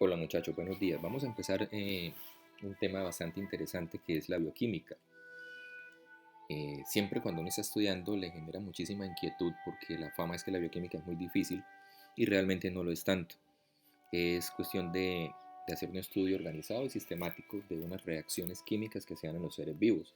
Hola muchachos, buenos días. Vamos a empezar un tema bastante interesante que es la bioquímica. Siempre cuando uno está estudiando le genera muchísima inquietud porque la fama es que la bioquímica es muy difícil y realmente no lo es tanto. Es cuestión de hacer un estudio organizado y sistemático de unas reacciones químicas que se dan en los seres vivos.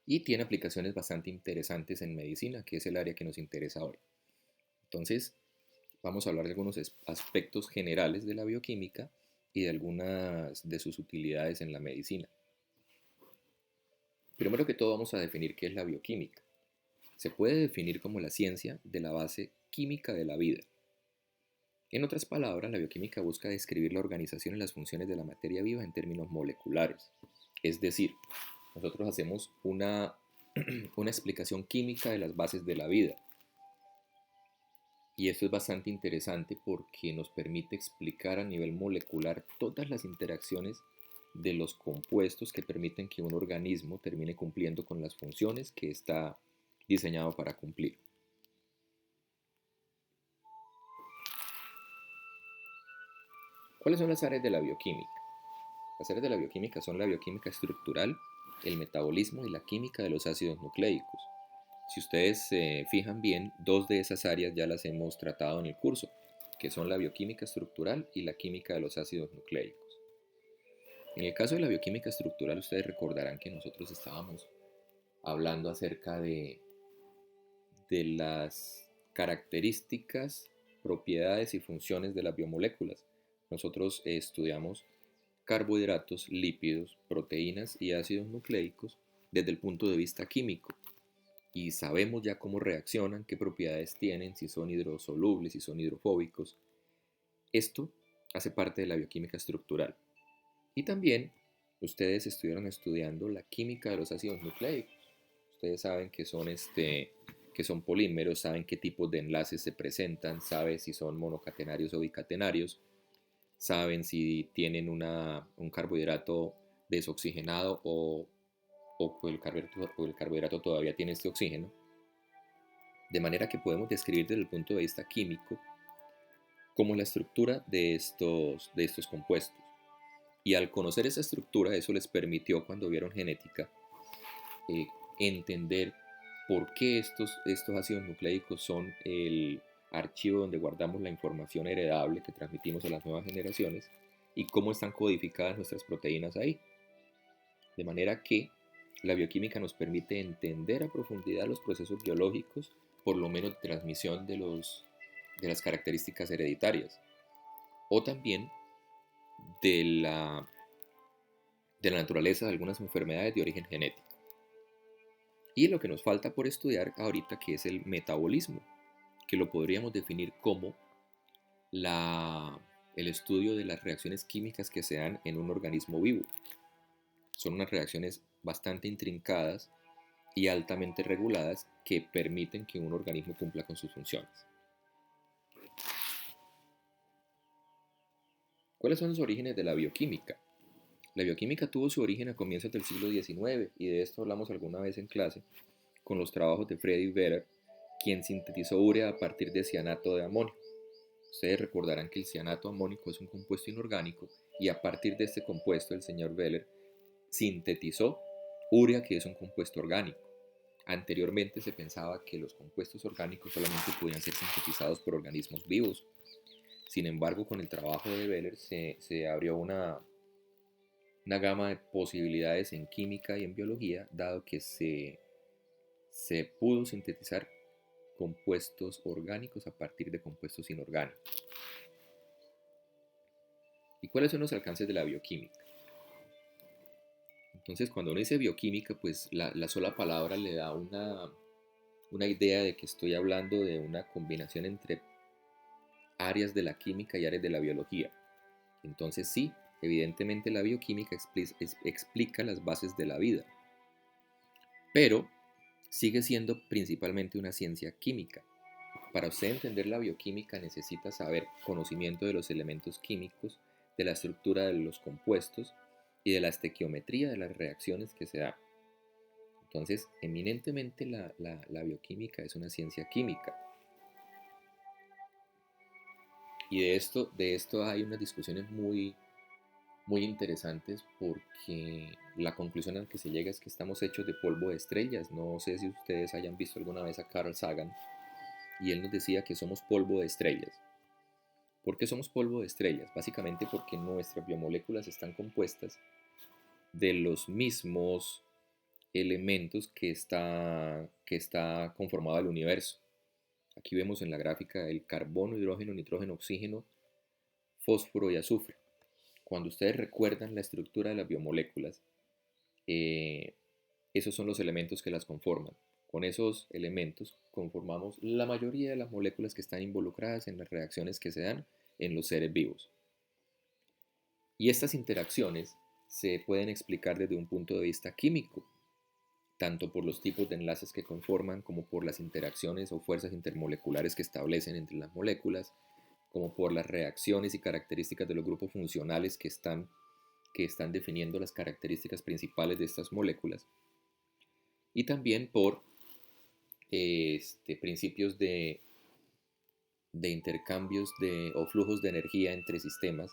Y tiene aplicaciones bastante interesantes en medicina, que es el área que nos interesa ahora. Entonces, vamos a hablar de algunos aspectos generales de la bioquímica y de algunas de sus utilidades en la medicina. Primero que todo vamos a definir qué es la bioquímica. Se puede definir como la ciencia de la base química de la vida. En otras palabras, la bioquímica busca describir la organización y las funciones de la materia viva en términos moleculares. Es decir, nosotros hacemos una explicación química de las bases de la vida. Y esto es bastante interesante porque nos permite explicar a nivel molecular todas las interacciones de los compuestos que permiten que un organismo termine cumpliendo con las funciones que está diseñado para cumplir. ¿Cuáles son las áreas de la bioquímica? Las áreas de la bioquímica son la bioquímica estructural, el metabolismo y la química de los ácidos nucleicos. Si ustedes se fijan bien, dos de esas áreas ya las hemos tratado en el curso, que son la bioquímica estructural y la química de los ácidos nucleicos. En el caso de la bioquímica estructural, ustedes recordarán que nosotros estábamos hablando acerca de las características, propiedades y funciones de las biomoléculas. Nosotros estudiamos carbohidratos, lípidos, proteínas y ácidos nucleicos desde el punto de vista químico y sabemos ya cómo reaccionan, qué propiedades tienen, si son hidrosolubles, si son hidrofóbicos. Esto hace parte de la bioquímica estructural. Y también ustedes estuvieron estudiando la química de los ácidos nucleicos. Ustedes saben que son polímeros, saben qué tipos de enlaces se presentan, saben si son monocatenarios o bicatenarios, saben si tienen un carbohidrato desoxigenado o el carbohidrato todavía tiene este oxígeno. De manera que podemos describir desde el punto de vista químico como la estructura de estos compuestos. Y al conocer esa estructura, eso les permitió, cuando vieron genética, eh, entender por qué estos ácidos nucleicos son el archivo donde guardamos la información heredable que transmitimos a las nuevas generaciones y cómo están codificadas nuestras proteínas ahí. De manera que la bioquímica nos permite entender a profundidad los procesos biológicos, por lo menos de transmisión de las características hereditarias, o también de de la naturaleza de algunas enfermedades de origen genético. Y lo que nos falta por estudiar ahorita, que es el metabolismo, que lo podríamos definir como la, el estudio de las reacciones químicas que se dan en un organismo vivo. Son unas reacciones bastante intrincadas y altamente reguladas que permiten que un organismo cumpla con sus funciones. ¿Cuáles son los orígenes de la bioquímica? La bioquímica tuvo su origen a comienzos del siglo XIX y de esto hablamos alguna vez en clase con los trabajos de Friedrich Weller, quien sintetizó urea a partir de cianato de amonio. Ustedes recordarán que el cianato amónico es un compuesto inorgánico y a partir de este compuesto el señor Weller sintetizó urea, que es un compuesto orgánico. Anteriormente se pensaba que los compuestos orgánicos solamente podían ser sintetizados por organismos vivos. Sin embargo, con el trabajo de Weller se abrió una gama de posibilidades en química y en biología, dado que se pudo sintetizar compuestos orgánicos a partir de compuestos inorgánicos. ¿Y cuáles son los alcances de la bioquímica? Entonces, cuando uno dice bioquímica, pues la sola palabra le da una idea de que estoy hablando de una combinación entre áreas de la química y áreas de la biología. Entonces, sí, evidentemente la bioquímica explica las bases de la vida, pero sigue siendo principalmente una ciencia química. Para usted entender la bioquímica necesita saber conocimiento de los elementos químicos, de la estructura de los compuestos y de la estequiometría de las reacciones que se dan. Entonces, eminentemente la bioquímica es una ciencia química. Y de esto hay unas discusiones muy interesantes porque la conclusión a la que se llega es que estamos hechos de polvo de estrellas. No sé si ustedes hayan visto alguna vez a Carl Sagan y él nos decía que somos polvo de estrellas. ¿Por qué somos polvo de estrellas? Básicamente porque nuestras biomoléculas están compuestas de los mismos elementos que está conformado el universo. Aquí vemos en la gráfica el carbono, hidrógeno, nitrógeno, oxígeno, fósforo y azufre. Cuando ustedes recuerdan la estructura de las biomoléculas, eh, esos son los elementos que las conforman. Con esos elementos conformamos la mayoría de las moléculas que están involucradas en las reacciones que se dan en los seres vivos. Y estas interacciones se pueden explicar desde un punto de vista químico, tanto por los tipos de enlaces que conforman como por las interacciones o fuerzas intermoleculares que establecen entre las moléculas, como por las reacciones y características de los grupos funcionales que están definiendo las características principales de estas moléculas, y también por principios de intercambios o flujos de energía entre sistemas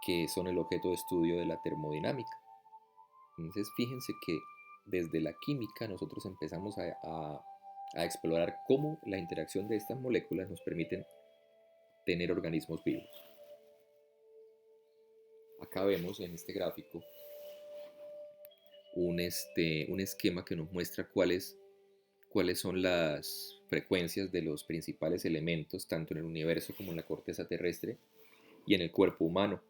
que son el objeto de estudio de la termodinámica. Entonces fíjense que desde la química nosotros empezamos a explorar cómo la interacción de estas moléculas nos permiten tener organismos vivos. Acá vemos en este gráfico un esquema que nos muestra cuáles son las frecuencias de los principales elementos, tanto en el universo como en la corteza terrestre y en el cuerpo humano.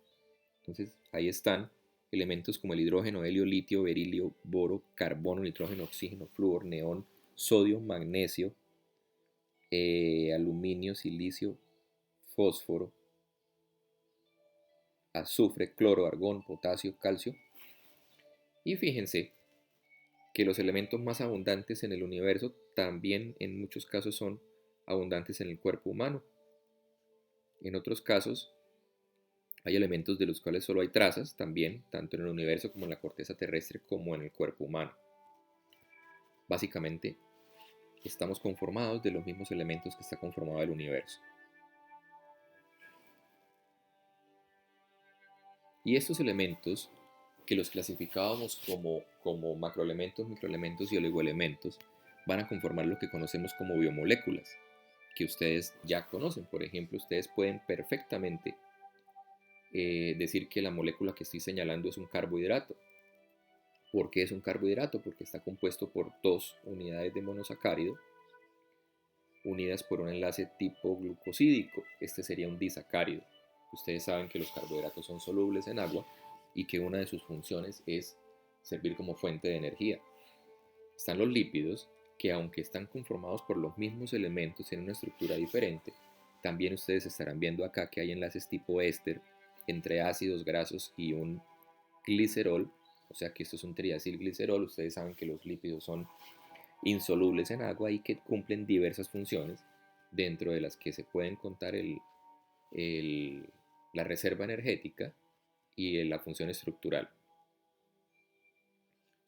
Entonces ahí están elementos como el hidrógeno, helio, litio, berilio, boro, carbono, nitrógeno, oxígeno, flúor, neón, sodio, magnesio, aluminio, silicio, fósforo, azufre, cloro, argón, potasio, calcio. Y fíjense que los elementos más abundantes en el universo también en muchos casos son abundantes en el cuerpo humano. En otros casos hay elementos de los cuales solo hay trazas también, tanto en el universo como en la corteza terrestre como en el cuerpo humano. Básicamente, estamos conformados de los mismos elementos que está conformado el universo. Y estos elementos, que los clasificábamos como macroelementos, microelementos y oligoelementos, van a conformar lo que conocemos como biomoléculas, que ustedes ya conocen. Por ejemplo, ustedes pueden perfectamente decir que la molécula que estoy señalando es un carbohidrato. ¿Por qué es un carbohidrato? Porque está compuesto por dos unidades de monosacárido unidas por un enlace tipo glucosídico. Este sería un disacárido. Ustedes saben que los carbohidratos son solubles en agua y que una de sus funciones es servir como fuente de energía. Están los lípidos, que aunque están conformados por los mismos elementos, tienen una estructura diferente. También ustedes estarán viendo acá que hay enlaces tipo éster entre ácidos grasos y un glicerol, o sea que esto es un triacilglicerol. Ustedes saben que los lípidos son insolubles en agua y que cumplen diversas funciones, dentro de las que se pueden contar la reserva energética y la función estructural.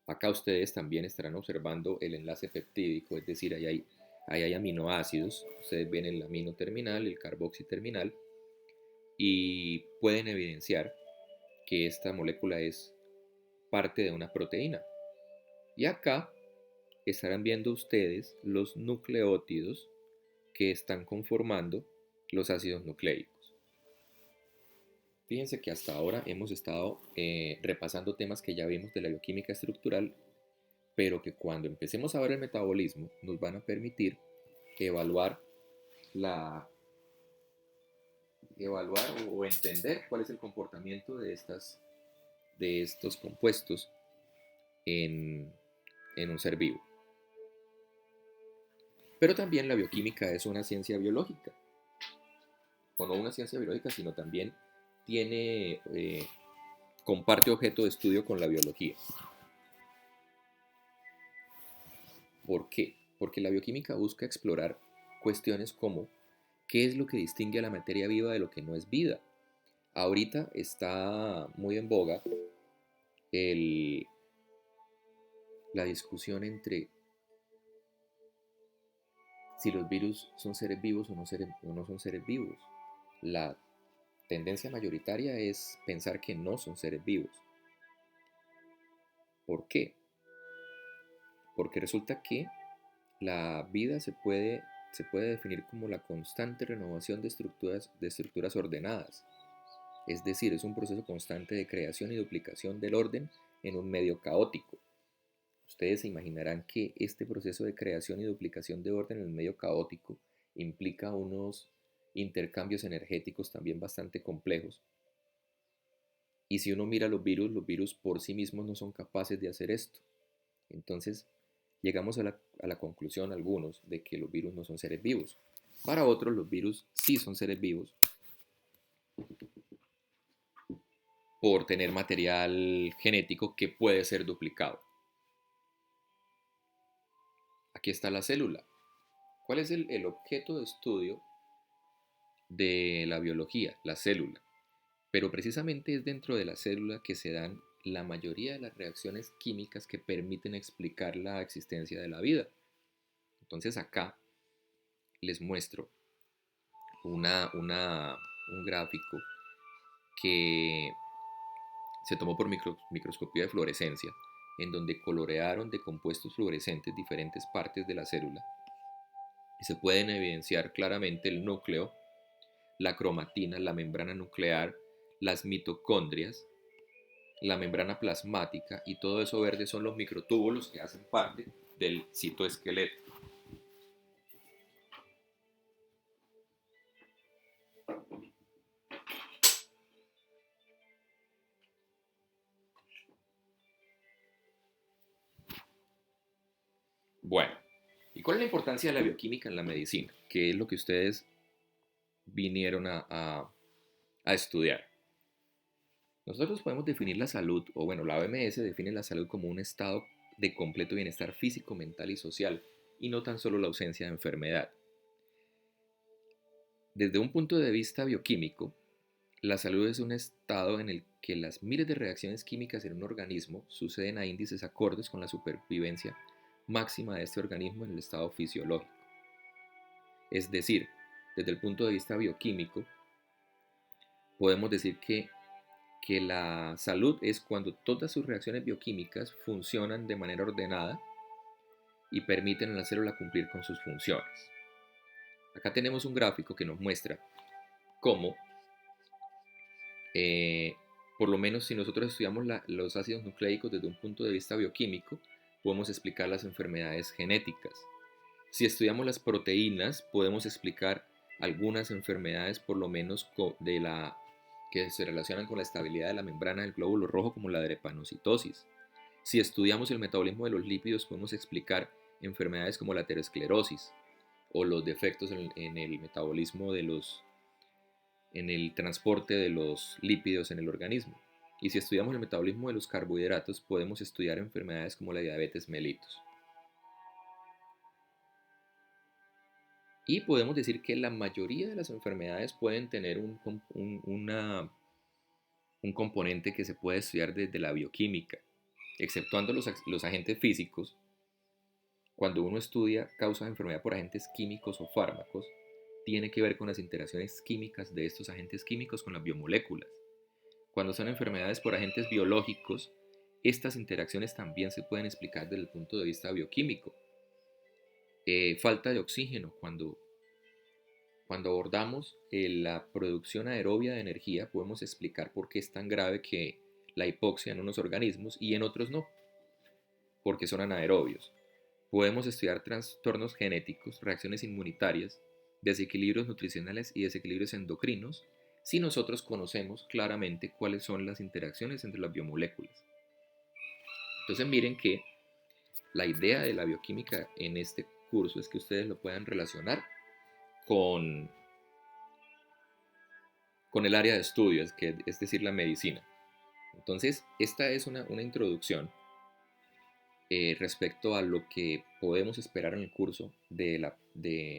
Acá ustedes también estarán observando el enlace peptídico, es decir, ahí hay aminoácidos. Ustedes ven el amino terminal, el carboxi terminal, y pueden evidenciar que esta molécula es parte de una proteína. Y acá estarán viendo ustedes los nucleótidos que están conformando los ácidos nucleicos. Fíjense que hasta ahora hemos estado repasando temas que ya vimos de la bioquímica estructural, pero que cuando empecemos a ver el metabolismo nos van a permitir evaluar o entender cuál es el comportamiento de estos compuestos en un ser vivo. Pero también la bioquímica es una ciencia biológica, o no una ciencia biológica, sino también comparte objeto de estudio con la biología. ¿Por qué? Porque la bioquímica busca explorar cuestiones como qué es lo que distingue a la materia viva de lo que no es vida. Ahorita está muy en boga la discusión entre si los virus son seres vivos o no son seres vivos. la tendencia mayoritaria es pensar que no son seres vivos. ¿Por qué? Porque resulta que la vida se puede definir como la constante renovación de estructuras ordenadas. Es decir, es un proceso constante de creación y duplicación del orden en un medio caótico. Ustedes se imaginarán que este proceso de creación y duplicación de orden en el medio caótico implica unos intercambios energéticos también bastante complejos. Y si uno mira los virus por sí mismos no son capaces de hacer esto. Entonces, llegamos a la conclusión, algunos, de que los virus no son seres vivos. Para otros, los virus sí son seres vivos por tener material genético que puede ser duplicado. Aquí está la célula. ¿Cuál es el objeto de estudio de la biología? La célula. Pero precisamente es dentro de la célula que se dan la mayoría de las reacciones químicas que permiten explicar la existencia de la vida. Entonces acá les muestro un gráfico que se tomó por microscopía de fluorescencia, en donde colorearon de compuestos fluorescentes diferentes partes de la célula y se pueden evidenciar claramente el núcleo, la cromatina, la membrana nuclear, las mitocondrias, la membrana plasmática, y todo eso verde son los microtúbulos que hacen parte del citoesqueleto. Bueno, ¿y cuál es la importancia de la bioquímica en la medicina? ¿Qué es lo que ustedes vinieron a estudiar? Nosotros podemos definir la salud, o bueno, la OMS define la salud como un estado de completo bienestar físico, mental y social, y no tan solo la ausencia de enfermedad. Desde un punto de vista bioquímico, la salud es un estado en el que las miles de reacciones químicas en un organismo suceden a índices acordes con la supervivencia máxima de este organismo en el estado fisiológico. Es decir, desde el punto de vista bioquímico, podemos decir que la salud es cuando todas sus reacciones bioquímicas funcionan de manera ordenada y permiten a la célula cumplir con sus funciones. Acá tenemos un gráfico que nos muestra cómo, eh, por lo menos si nosotros estudiamos los ácidos nucleicos desde un punto de vista bioquímico, podemos explicar las enfermedades genéticas. Si estudiamos las proteínas, podemos explicar algunas enfermedades, por lo menos que se relacionan con la estabilidad de la membrana del glóbulo rojo, como la drepanocitosis. Si estudiamos el metabolismo de los lípidos, podemos explicar enfermedades como la aterosclerosis o los defectos en el metabolismo en el transporte de los lípidos en el organismo. Y si estudiamos el metabolismo de los carbohidratos, podemos estudiar enfermedades como la diabetes mellitus. Y podemos decir que la mayoría de las enfermedades pueden tener un componente que se puede estudiar desde la bioquímica, exceptuando los agentes físicos. Cuando uno estudia causas de enfermedad por agentes químicos o fármacos, tiene que ver con las interacciones químicas de estos agentes químicos con las biomoléculas. Cuando son enfermedades por agentes biológicos, estas interacciones también se pueden explicar desde el punto de vista bioquímico. Falta de oxígeno. Cuando abordamos la producción aerobia de energía, podemos explicar por qué es tan grave que la hipoxia en unos organismos y en otros no, porque son anaerobios. Podemos estudiar trastornos genéticos, reacciones inmunitarias, desequilibrios nutricionales y desequilibrios endocrinos si nosotros conocemos claramente cuáles son las interacciones entre las biomoléculas. Entonces miren que la idea de la bioquímica en este curso es que ustedes lo puedan relacionar con, con el área de estudios, que es decir, la medicina. Entonces, esta es una introducción respecto a lo que podemos esperar en el curso del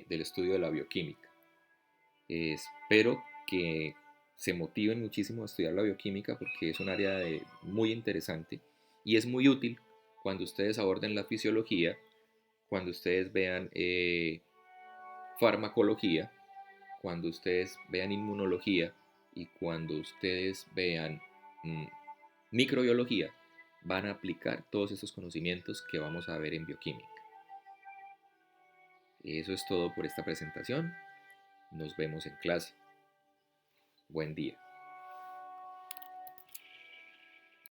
estudio de la bioquímica. Espero que se motiven muchísimo a estudiar la bioquímica porque es un área muy interesante y es muy útil cuando ustedes aborden la fisiología, cuando ustedes vean farmacología, cuando ustedes vean inmunología y cuando ustedes vean mm, microbiología, van a aplicar todos estos conocimientos que vamos a ver en bioquímica. Eso es todo por esta presentación. Nos vemos en clase. Buen día.